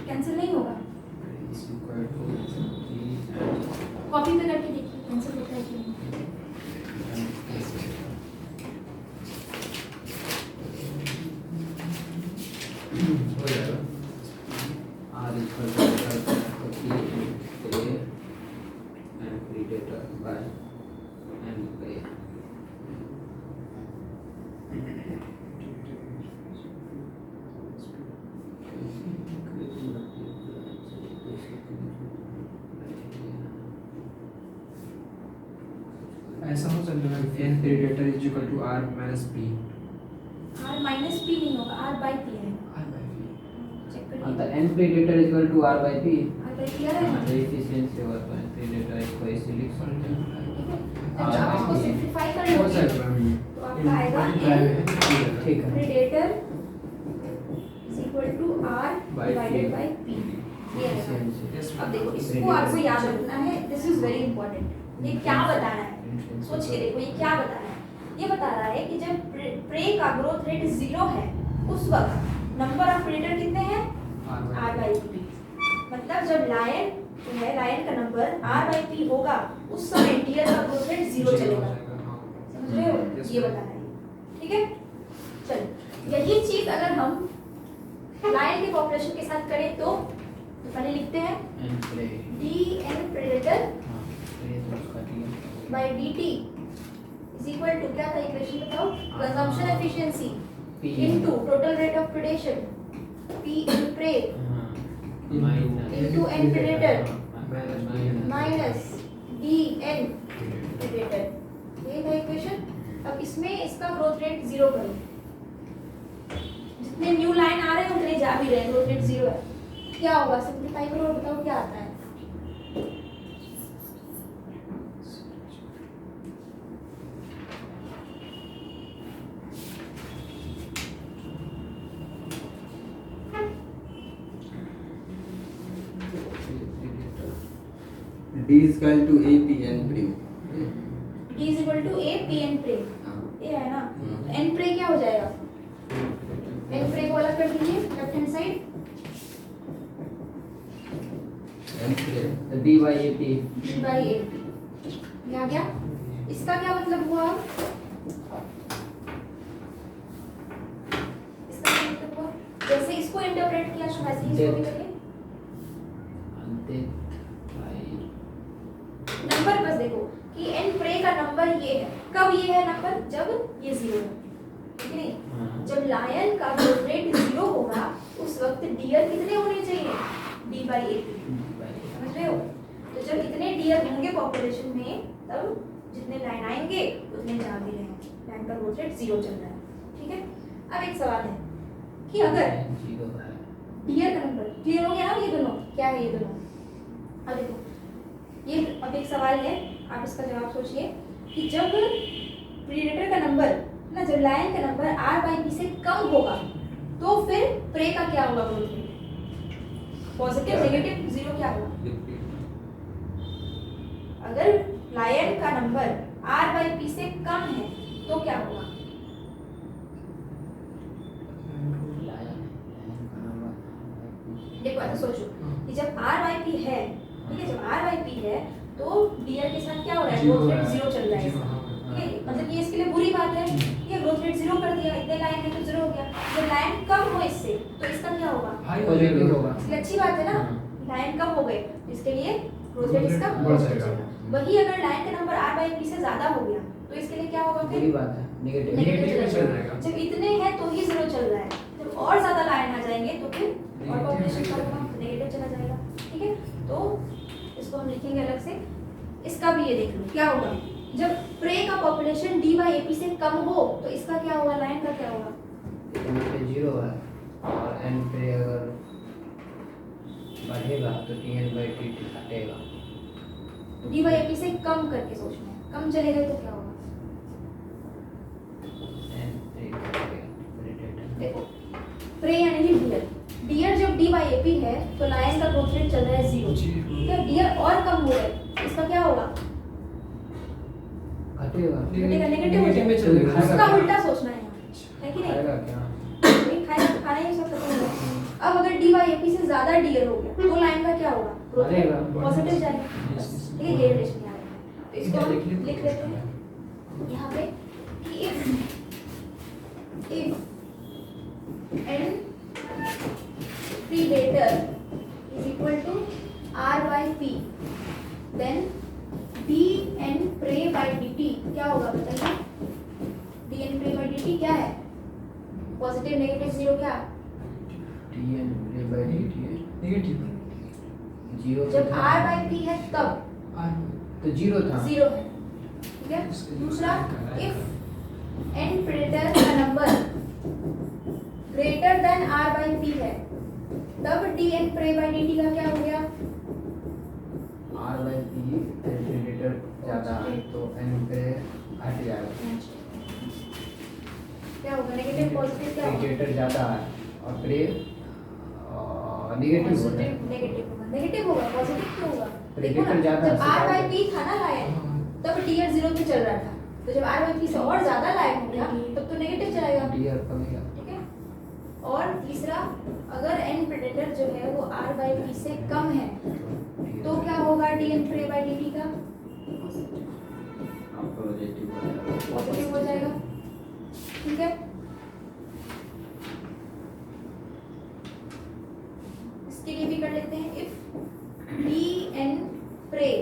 कैंसिल नहीं होगा, कॉपी पे करके देखिए कैंसिल होता है कि नहीं। हो जाएगा। ऐसा हो सकता है n predator = r - p। r minus p नहीं होगा, r बाई p है, r by p। चेक हाँ, करिए, तो n predator = r by p। r by p आ रहा है ना, एफिशिएंसी होगा तो n प्रेडेटर इसको ऐसे लिख सकते हैं। ठीक है। हाँ, जब आप इसको हाँ, सिंपलीफाई कर हो लोगे जाएगा मैम। तो आपका आएगा n ठीक है। Predator = r By divided P। By p, ये आएगा। Yes, अब देखो इसको Predator। आपको याद रखना है, दिस इज वेरी इंपॉर्टेंट। ये क्या बता रहा है, सोच के देखो ये क्या बता रहा है। ये बता रहा है कि जब प्रे का ग्रोथ रेट 0 है उस वक्त नंबर ऑफ प्रेडेटर कितने हैं, r by p। मतलब जब लायन जो है, लायन का नंबर r by p होगा उस समय डियर का ग्रोथ रेट 0 चलेगा, समझ रहे हो, Yes, ये ma'am। बता रहा है, ठीक है। चलो यही चीज अगर हम लायन के पॉपुलेशन के साथ करें तो पहले लिखते हैं n प्रे dn प्रेडेटर हाँ प्रे तो उसका dn by dt is equal to, क्या था इक्वेशन बताओ, consumption efficiency p into total rate of predation p in prey minus into n predator minus minus dn predator, ये था equation. अब इसमें इसका ग्रोथ रेट 0 करो, जितने न्यू लाइन आ रहे हैं उतने जा भी रहे हैं, ग्रोथ रेट 0 है, क्या होगा, सिंपलीफाई करो और बताओ क्या आता है। D is equal to A P N prey। d is equal to a p n prey, ये है ना, n prey क्या हो जाएगा, n prey को अलग कर दीजिए left hand side, N prey d by ap d by a ये आ गया। इसका क्या मतलब हुआ, इसका क्या मतलब हुआ, जैसे इसको इंटरप्रेट किया था वैसे ही इसको भी करिए। अंते by नंबर बस देखो कि n प्रे का नंबर ये है, कब ये है नंबर, जब ये 0 है, ठीक है नहीं, हाँ जब लायन का ग्रोथ रेट 0 होगा उस वक्त डियर कितने होने चाहिए, d by a समझ रहे हो। तो जब इतने डियर होंगे पॉपुलेशन में तब जितने लाइन आएंगे उतने जा भी रहेंगे, लाइन का ग्रोथ रेट 0 चल रहा है, ठीक है। अब एक सवाल है कि अगर जीरो है डियर का नंबर, क्लियर हो गया ना ये दोनों, क्या है ये दोनों। अब देखो ये अब एक सवाल है, आप इसका जवाब सोचिए कि जब प्रीडेटर का नंबर ना, जब लायन का नंबर R/P से कम होगा तो फिर प्रे का क्या होगा growth rate, positive negative zero क्या होगा। अगर लायन का नंबर R/P से कम है तो क्या होगा। देखो ऐसा सोचो कि जब R/P है, ठीक है, जब R/P है तो डियर के साथ क्या हो रहा है, ग्रोथ रेट जीरो चल रहा है, ठीक है, मतलब ये इसके लिए बुरी बात है, ठीक है, ग्रोथ रेट जीरो कर दिया, इतने लाइन है तो जीरो हो गया। जब लाइन कम हो इससे तो इसका क्या होगा, पॉजिटिव होगा। इसलिए अच्छी बात है ना, लाइन कम हो गए तो इसके लिए ग्रोथ रेट इसका बढ़ पॉजिटिव जाएगा। चलेगा। वही अगर लाइन का नंबर R/P से ज्यादा हो गया तो इसके लिए क्या होगा, बुरी फिर बात है, नेगेटिव। नेगेटिव चल चल जाएगा। जब इतने हैं तो ही जीरो चल रहा है, जब और ज्यादा लाइन आ जाएंगे तो फिर और पॉपुलेशन का होगा, नेगेटिव चला जाएगा, ठीक है। तो इसको हम लिखेंगे अलग से, इसका भी ये देख लो क्या होगा, जब प्रे का पॉपुलेशन D/AP से कम हो तो इसका क्या होगा, लाइन का क्या होगा, एन पे जीरो है और एन पे अगर बढ़ेगा तो TN/TT घटेगा। D/AP से कम करके सोचना है, कम चलेगा तो क्या होगा। एन पे प्रीडेटर देखो प्रे यानी कि डियर, डियर जब D/AP है तो लायन का ग्रोथ रेट चल रहा है जीरो, ठीक है, डियर और कम हो रहा है, इसका क्या होगा, घटेगा। घटेगा, नेगेटिव हो नेगेटिव में जाएगा। चलेगा। उसका उल्टा सोचना है यहाँ, है कि नहीं, खाएगा क्या? नहीं खाना खाना ही सब खत्म हो गया। अब अगर D/AP से ज्यादा डियर हो गया तो लाइन का क्या होगा, ग्रोथ रेट बढ़ेगा। पॉजिटिव जाएगा, ठीक है, ये रिलेशन याद रखना है। तो इसको हम लिख लेते हैं यहाँ पे कि if n predator is equal to R/P then dn prey by dt क्या होगा बताइए, dn prey by dt क्या है, पॉजिटिव नेगेटिव जीरो क्या, TN/TT है नेगेटिव जीरो। जब R/P है तब तो जीरो था। जीरो है, ठीक है। दूसरा if n predator का नंबर ग्रेटर देन R/P है तब dn prey by dt का क्या हो गया, R/P प्रीडेटर ज्यादा है तो एन पे घट जाएगा। क्या होगा, नेगेटिव पॉजिटिव क्या होगा, प्रीडेटर ज्यादा है और प्रे नेगेटिव होता है। पॉजिटिव नेगेटिव होगा, नेगेटिव होगा, पॉजिटिव क्यों होगा, देखो ना Predator ज्यादा जब है, R/P था ना लायन तब डियर जीरो पे चल रहा था, तो जब R/P से और ज्यादा लायन हो गया तब तो नेगेटिव चलेगा, डियर कमेगा। ठीक है। और तीसरा अगर n प्रेडेटर जो है वो R/P से कम है तो क्या होगा, dn prey by dt का पॉजिटिव हो जाएगा, ठीक है। इसके लिए भी कर लेते हैं, if dn prey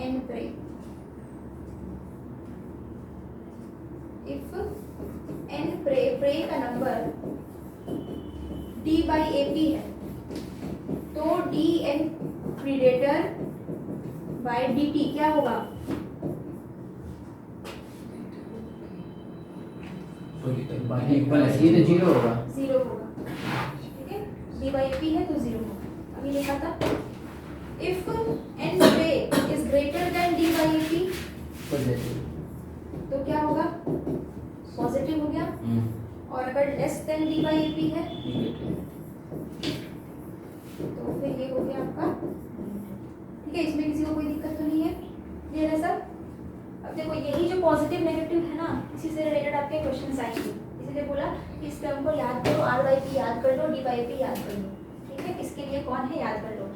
n prey if n prey का नंबर D/AP है तो dn predator by dt क्या होगा, ये तो जीरो होगा। जीरो होगा, ठीक है, D/AP है तो जीरो होगा। अभी लिखा था if n prey is greater than D/AP तो क्या होगा, पॉजिटिव हो गया, और अगर लेस देन D/AP है तो फिर ये हो गया आपका, ठीक है। इसमें किसी को कोई दिक्कत तो नहीं है, क्लियर है सब। अब देखो यही जो पॉजिटिव नेगेटिव है ना, इसी से रिलेटेड आपके क्वेश्चंस आएंगे, इसीलिए बोला कि इस टर्म को याद करो, R/P याद कर लो, D/AP याद कर लो, ठीक है। इसके लिए कौन है याद कर लो,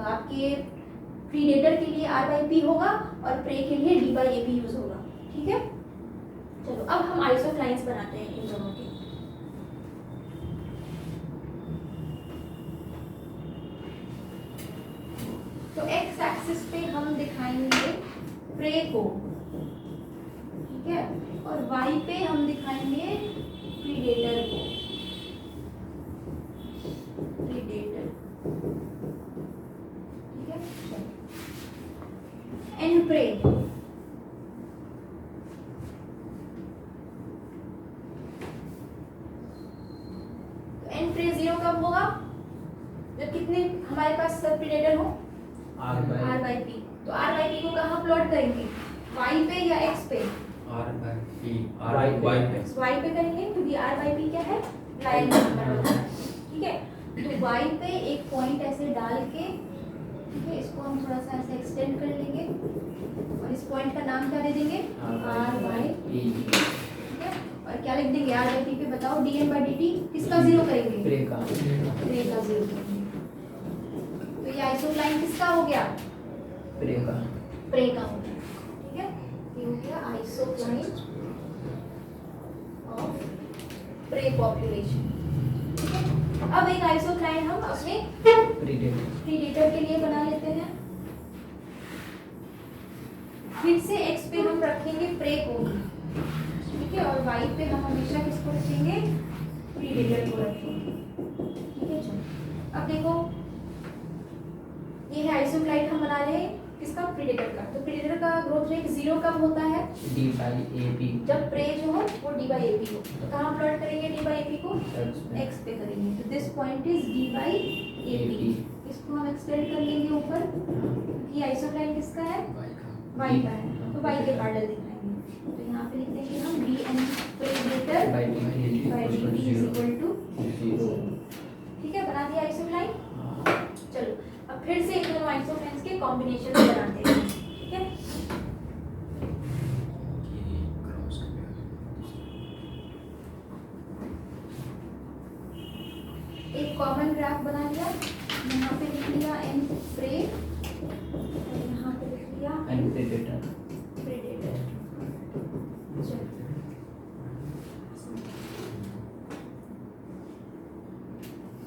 आपके प्रीडेटर के लिए R/P होगा और प्रे के लिए D/AP यूज होगा, ठीक है। चलो अब हम आइसोक्लाइंस बनाते हैं इन दोनों के। तो एक्स एक्सिस पे हम दिखाएंगे प्रे को, ठीक है, और वाई पे हम दिखाएंगे प्रीडेटर को, प्रीडेटर, ठीक है। एंड प्रे प्रीडेटर हो R by R by P। तो R by P को कहाँ प्लॉट करेंगे, Y पे या X पे? R by P Y R पे। Y पे Y पे करेंगे क्योंकि R by P क्या है, लाइन का नंबर होता है, ठीक है। तो Y पे एक पॉइंट ऐसे डाल के, ठीक है, इसको हम थोड़ा सा ऐसे एक्सटेंड कर लेंगे और इस पॉइंट का नाम क्या दे देंगे, R by P, ठीक है। और क्या लिख देंगे R by P पे, बताओ dN by dt किसका जीरो करेंगे, प्रे का प्रे का जीरो करेंगे। तो ये आइसोक्लाइन किसका हो गया, प्रे का प्रे का हो गया, ठीक है। ये हो गया आइसोक्लाइन ऑफ प्रे पॉपुलेशन, ठीक है। अब एक आइसोक्लाइन हम अपने प्रीडेटर प्रीडेटर के लिए बना लेते हैं। फिर से x पे हम रखेंगे प्रे को, ठीक है, और y पे हम हमेशा किसको रखेंगे, प्रीडेटर को रखेंगे, ठीक है। चलो अब देखो, ये है आइसोक्लाइन हम बना रहे हैं किसका, प्रीडेटर का। तो प्रीडेटर का ग्रोथ रेट 0 कब होता है, D by AP जब प्रे जो हो वो d by AP हो। तो कहाँ प्लॉट करेंगे d by AP को, X पे x पे करेंगे। तो this point is d by AP। इसको हम एक्सटेंड कर लेंगे ऊपर, ये आइसोक्लाइन किसका है, y का है, तो y के पैरेलल दिखाएंगे। तो यहाँ पे लिख देंगे हम dn predator by dt by dt is equal to 0। ठीक है, बना दिया आइसोक्लाइन। चलो अब फिर से इन दोनों आइसोक्लाइन्स के कॉम्बिनेशन बनाते हैं, ठीक है। एक कॉमन ग्राफ बना लिया, यहाँ पे लिख लिया n प्रे और यहाँ पे लिख लिया and predator प्रीडेटर। चलो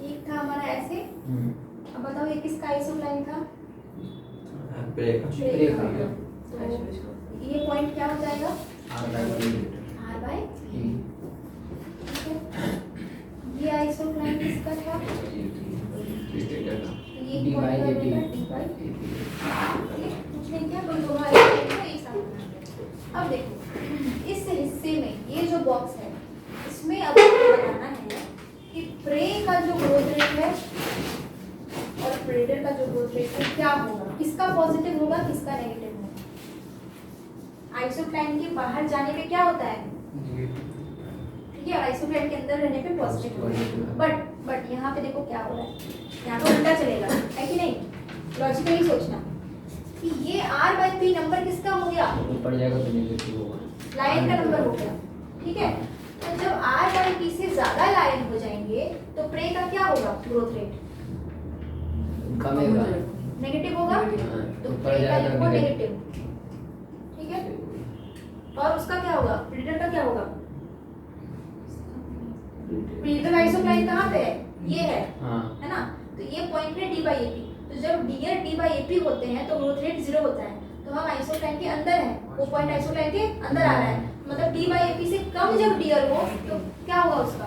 एक था हमारा ऐसे, अब बताओ ये किसका आइसोक्लाइन था, प्रे का प्रे का। तो ये पॉइंट क्या हो जाएगा, R by predator R by P ठीक है। ये आइसोक्लाइन किसका था, प्रीडेटर का तो ये D by पॉइंट AP बनेगा D by ठीक, कुछ नहीं किया, कोई दोनों आइसोक्लाइन को एक साथ बना दिया। अब देखो इस हिस्से में ये जो बॉक्स है, इसमें अब आपको बताना है कि प्रे का जो ग्रोथ रेट है और प्रेडेटर का जो ग्रोथ रेट है क्या होगा, किसका पॉजिटिव होगा किसका नेगेटिव होगा। आइसोक्लाइन के बाहर जाने पे क्या होता है, ठीक है, आइसोक्लाइन के अंदर रहने पे पॉजिटिव होगा। बट यहाँ पे देखो क्या हो रहा है, यहाँ पे उल्टा चलेगा, है कि नहीं। लॉजिकली सोचना कि ये R by P नंबर किसका हो गया, ऊपर जाएगा तो नेगेटिव होगा, लाइन का नंबर हो गया, ठीक है। तो जब R by P से ज्यादा लाइन हो जाएंगे तो प्रे का क्या होगा, ग्रोथ रेट कमेगा, नेगेटिव होगा, तो ऊपर प्रे का जाएगा लिखो नेगेटिव। नेगेटिव, ठीक है। और उसका क्या होगा, प्रीडेटर का क्या होगा, प्रीडेटर आइसोक्लाइन कहाँ पे है, ये है ना। तो ये पॉइंट है d by AP। तो जब डियर d by AP होते हैं तो ग्रोथ रेट 0 होता है, तो हम आइसोक्लाइन के अंदर है, वो पॉइंट आइसोक्लाइन के अंदर आ रहा है, मतलब d by AP से कम जब डियर हो तो क्या होगा उसका,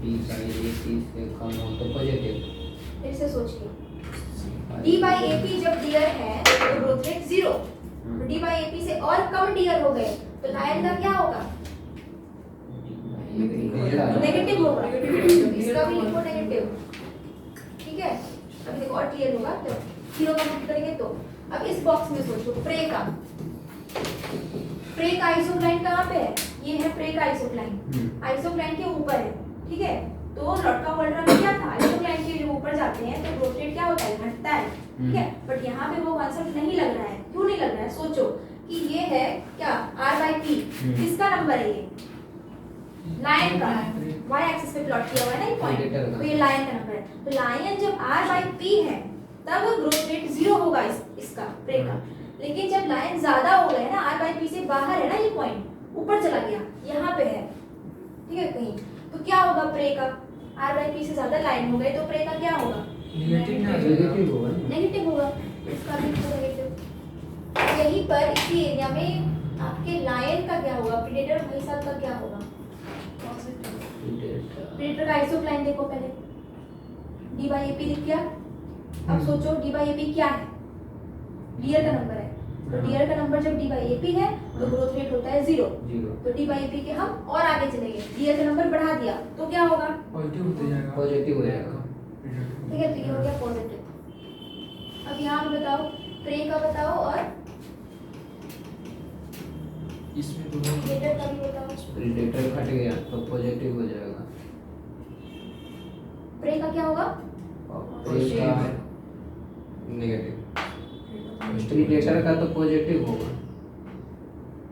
D by AP से कम हो तो पॉजिटिव, फिर से सोचिए, d by AP जब डियर है तो ग्रोथ रेट 0, तो d by AP से और कम डियर हो गए तो लाइन का क्या होगा, नेगेटिव होगा, इसका भी लिखो नेगेटिव, ठीक है। अभी देखो और क्लियर होगा, तो 0 का मत करेंगे। तो अब इस बॉक्स में सोचो प्रे का आइसोक्लाइन कहाँ पे है, ये है प्रे का आइसोक्लाइन, आइसोक्लाइन के ऊपर है, ठीक है। तो लॉटका वोल्ट्रा में क्या था, आइसोक्लाइन के जो ऊपर जाते हैं तो ग्रोथ रेट क्या होता है, घटता है, ठीक है। बट यहाँ पे वो कॉन्सेप्ट नहीं लग रहा है, क्यों नहीं लग रहा है, सोचो कि ये है क्या, R by P, किसका नंबर है ये, लाइन का, y एक्सिस पे प्लॉट किया हुआ है ना ये पॉइंट, तो ये लाइन का नंबर है। तो लाइन जब R by P है तब ग्रोथ रेट 0 होगा इसका प्रे का। लेकिन जब लाइन ज्यादा हो गए ना, R by P से बाहर है ना ये पॉइंट, ऊपर चला गया, यहाँ पे है, ठीक है कहीं, तो क्या होगा प्रे का, R by P से ज्यादा लाइन हो गई तो प्रे का क्या होगा, नेगेटिव होगा, नेगेटिव होगा, इसका भी नेगेटिव। यहीं पर इसी एरिया में आपके लाइन का क्या होगा, प्रीडेटर भाई साहब का क्या होगा, प्रीडेटर का आइसोक्लाइन देखो पहले, d by AP लिख दिया। अब सोचो d by AP क्या है, डियर का नंबर है, तो डियर का नंबर जब d by AP है तो ग्रोथ रेट होता है 0, तो d by AP के हम और आगे चलेंगे, डियर का नंबर बढ़ा दिया तो क्या होगा, पॉजिटिव होते जाएगा, पॉजिटिव हो जाएगा, ठीक है। तो ये हो गया पॉजिटिव, अब यहाँ पे बताओ, प्रे का बताओ और इसमें दोनों प्रीडेटर का भी बताओ। प्रीडेटर हट गया तो पॉजिटिव हो जाएगा। प्रे का क्या होगा? और प्रे का नेगेटिव। प्रीडेटर का तो पॉजिटिव होगा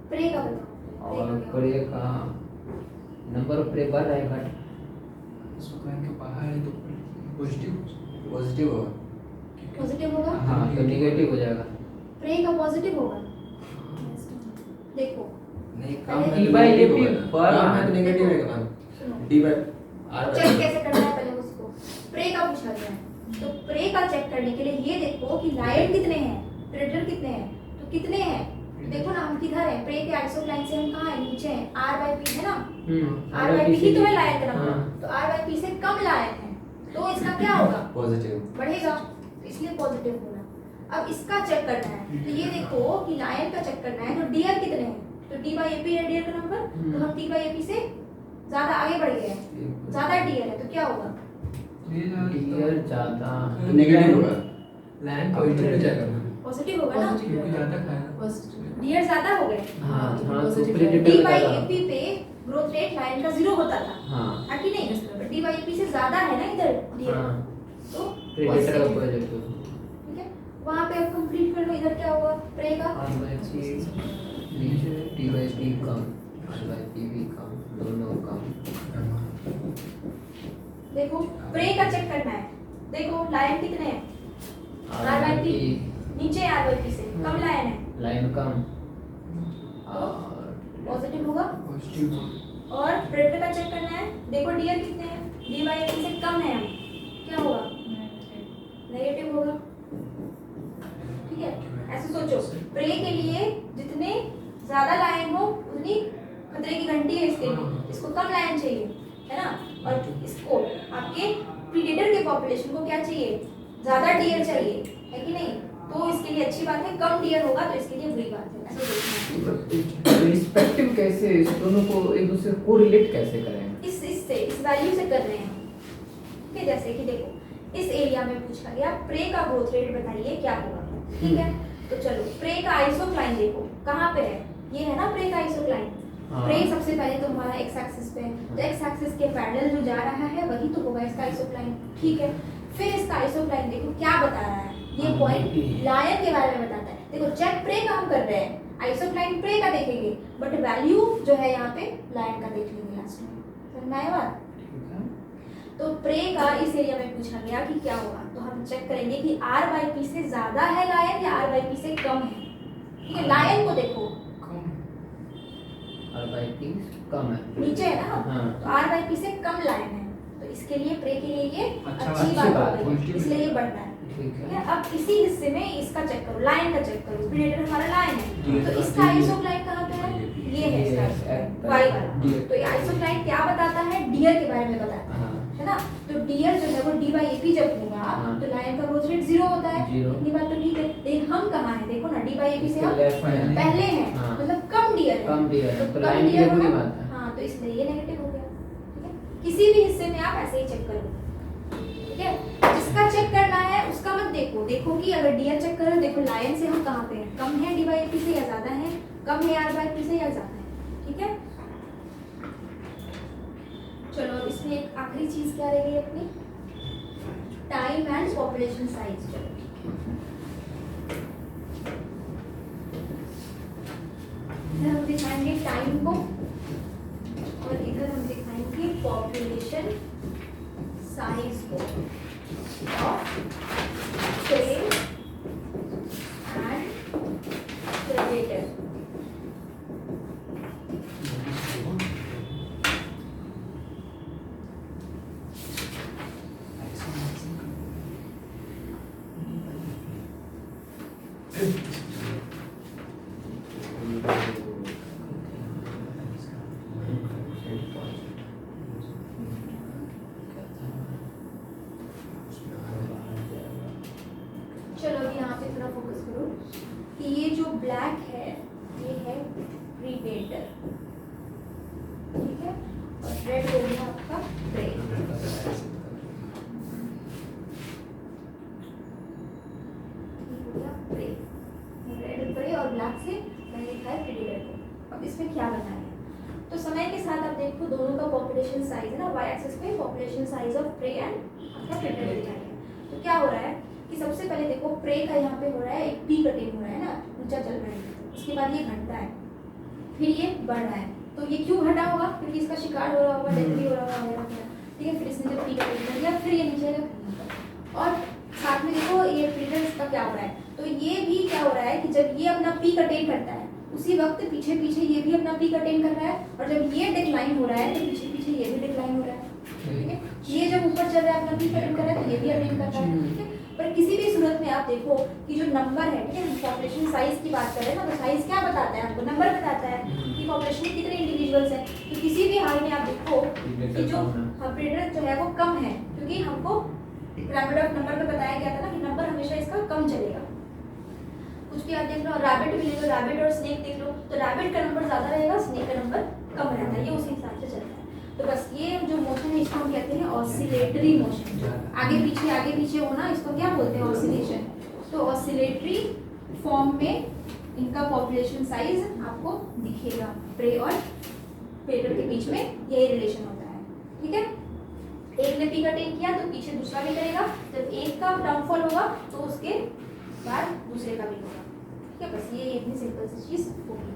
प्रे का बताओ। और प्रे का नंबर ऑफ प्रे बढ़ रहा है घट। इसमें लाइन के बाहर है तो पॉजिटिव पॉजिटिव होगा। पॉजिटिव होगा। हाँ तो नेगेटिव हो जाएगा। प्रे का पॉजिटिव होगा। देखो नहीं पहले काम D by AP पर पर है तो नेगेटिव है काम। सुनो, डी बाय आर चेक कैसे करना है पहले उसको। प्रे का पूछा गया है, तो प्रे का चेक करने के लिए ये देखो कि लाइन कितने हैं, प्रेडेटर कितने हैं, तो कितने हैं। देखो ना हम किधर है, प्रे के आइसोक्लाइन से हम कहाँ है, नीचे हैं, R by P है ना, R by P ही तो है लायन का नंबर, हाँ। तो R by P से कम लायन है, तो इसका क्या होगा, पॉजिटिव। बढ़ेगा, तो इसलिए पॉजिटिव होगा। अब इसका चेक करना है, तो ये देखो कि लायन का चेक करना है, तो डीआर कितने हैं, तो D by AP है डीआर का नंबर, तो हम D by AP से ज्यादा आगे बढ़ गए हैं, ज्यादा डीआर है, तो क्या होगा, डीआर ज्यादा नेगेटिव होगा। लाइन पॉजिटिव हो जाएगा पॉजिटिव होगा ना, क्योंकि ज्यादा खाएगा। डीआर ज्यादा हो गए। हाँ हाँ तो D प्रीडेटर by ज्यादा AP पे ग्रोथ रेट लाइन का 0 होता था, हाँ है कि नहीं, D by AP से ज्यादा है ना इधर डीआर, हाँ तो प्रीडेटर का positive। पॉजिटिव। ठीक है, वहाँ पे अब कंप्लीट कर लो, इधर क्या होगा, प्रे का R by P नीचे D by P come R by P भी कम दोनों कम। देखो प्रे का चेक करना है, देखो लाइन कितने हैं, R by P नीचे R by P से कम लाइन है, लाइन कम और पॉजिटिव होगा। पॉजिटिव और प्रेडेटर का चेक करना है, देखो डीआर कितने हैं, D by AP से कम है, हम क्या होगा, नेगेटिव होगा। ठीक है, ऐसे सोचो, प्रे के लिए जितने ज्यादा लाइन हो उतनी खतरे की घंटी है इसके लिए, इसको कम लाइन चाहिए, है ना, और इसको आपके प्रीडेटर के पॉपुलेशन को क्या चाहिए, ज्यादा डीआर चाहिए, है कि नहीं, तो इसके लिए अच्छी बात है, कम डीआर होगा तो इसके लिए बुरी बात है, ऐसा सोचना है। रिस्पेक्टिव कैसे इस दोनों को एक दूसरे को रिलेट कैसे करें। इस वैल्यू से कर रहे हैं, ठीक है, जैसे कि देखो इस एरिया में पूछा गया प्रे का ग्रोथ रेट बताइए क्या होगा, ठीक है, तो चलो प्रे का आइसोक्लाइन देखो कहाँ पे है, ये है ना प्रे का आइसोक्लाइन। हाँ। प्रे सबसे पहले तो हमारा एक्स एक्सिस पे है, तो एक्स एक्सिस के पैरेलल जो जा रहा है वही तो होगा इसका आइसोक्लाइन, ठीक है। फिर इसका आइसोक्लाइन देखो क्या बता रहा है, ये हाँ, पॉइंट ठीक। लायन के बारे में बताता है। देखो चेक प्रे का हम कर रहे हैं, आइसोक्लाइन प्रे का देखेंगे, बट वैल्यू जो है यहाँ पे लायन का देख लेंगे लास्ट में, समझ में आया बात। तो प्रे का इस एरिया में पूछा गया कि क्या होगा, तो हम चेक करेंगे कि R by P से ज्यादा है लायन या R by P से कम है, ठीक है। लायन को देखो R by P कम है नीचे है ना, हाँ। तो R by P से कम लायन है, तो इसके लिए प्रे के लिए ये अच्छा, अच्छी अच्छी बात बात, हो गई, positive इसलिए ये बढ़ना है, ठीक ठीक है। है। अब इसी हिस्से में इसका चेक करो, लाइन का चेक करो, प्रीडेटर हमारा लाइन है, DL तो का इसका DL आइसोक्लाइन कहाँ पे है, ये है इसका आइसोक्लाइन वाई वाला, DL तो ये आइसोक्लाइन क्या बताता है, डीआर के बारे में बताता है, हाँ है ना। तो डीआर जो है वो D by AP जब होगा हाँ। तो लाइन का ग्रोथ रेट 0 होता है, 0। इतनी बात तो ठीक है, लेकिन हम कहाँ हैं, देखो ना D by AP से हम लेफ्ट में पहले हैं, हाँ। मतलब कम डीआर है, कम डीआर है, तो कम लाइन के लिए DL बुरी होगा, बात है। हाँ, तो इसलिए ये नेगेटिव हो गया, ठीक है। किसी भी हिस्से में आप ऐसे ही चेक करो, ठीक है। जिसका चेक करना है उसका मत देखो, देखो कि अगर डीआर चेक करो, देखो लाइन से हम कहाँ पे हैं, कम है D by AP से या ज्यादा है, कम है R by P से या ज्यादा है, ठीक है। चलो अब इसमें एक आखिरी चीज क्या रह गई अपनी, टाइम एंड पॉपुलेशन साइज। इधर हम दिखाएंगे टाइम को और इधर हम दिखाएंगे पॉपुलेशन साइज को ऑफ सेल एंड प्रेडेटर। चलो अभी यहाँ पे थोड़ा फोकस करो कि ये जो ब्लैक है ये है प्रीडेटर, ठीक है, और रेड हो गया आपका प्रे। ब्लैक से मैंने लिखा है प्रीडेटर को। अब इसमें क्या बताया, तो समय के साथ आप देखो दोनों का पॉपुलेशन साइज है ना, वाई एक्सिस पे population size of prey and आपका प्रेडेटर लिखा है। तो क्या हो रहा है कि सबसे पहले देखो प्रे का यहाँ पे हो रहा है एक पीक अटेन हो रहा है ना, ऊंचा चल रहा है, उसके बाद ये घटता है, फिर ये बढ़ रहा है। तो ये क्यों घटा होगा, क्योंकि इसका शिकार हो रहा होगा, डेथ भी हो रहा होगा वगैरह, ठीक है। फिर इसने जब पीक अटेन कर दिया फिर ये नीचे का, और साथ में देखो ये प्रेडेटर इसका क्या हो रहा है, तो ये भी क्या हो रहा है कि जब ये अपना पीक अटेन करता है उसी वक्त पीछे पीछे ये भी अपना पीक अटेन कर रहा है, और जब ये डिक्लाइन हो रहा है तो पीछे पीछे ये भी डिक्लाइन हो रहा है, ठीक है। ये जब ऊपर चल रहा है अपना पीक अटेन कर रहा है तो ये भी अटेन कर रहा है, ठीक है। पर किसी भी सूरत में आप देखो कि जो नंबर है, ठीक है, हम पॉपुलेशन साइज की बात कर रहे हैं ना, तो साइज क्या बताता है आपको, नंबर बताता है कि पॉपुलेशन में कितने इंडिविजुअल्स हैं। तो किसी भी हाल में आप देखो कि जो प्रेडेटर जो है वो कम है, क्योंकि हमको पिरामिड ऑफ नंबर में बताया गया था ना कि नंबर हमेशा इसका कम चलेगा। कुछ भी आप देख लो, रैबिट भी ले लो, रैबिट और स्नेक देख लो, तो रैबिट का नंबर ज़्यादा रहेगा, स्नेक का नंबर कम रहता है, ये उसी हिसाब से चलता है। तो बस ये जो मोशन है इसको हम कहते हैं ऑसिलेटरी मोशन, आगे पीछे होना, इसको क्या बोलते हैं, ऑसिलेशन। तो ऑसिलेटरी फॉर्म में इनका पॉपुलेशन साइज आपको दिखेगा, प्रे और प्रेडेटर के बीच में यही रिलेशन होता है, ठीक है। एक ने पीक अटेन किया तो पीछे दूसरा भी करेगा, जब एक का डाउनफॉल होगा तो उसके बाद दूसरे का भी होगा, ठीक है। बस ये इतनी सिंपल सी चीज़ होगी।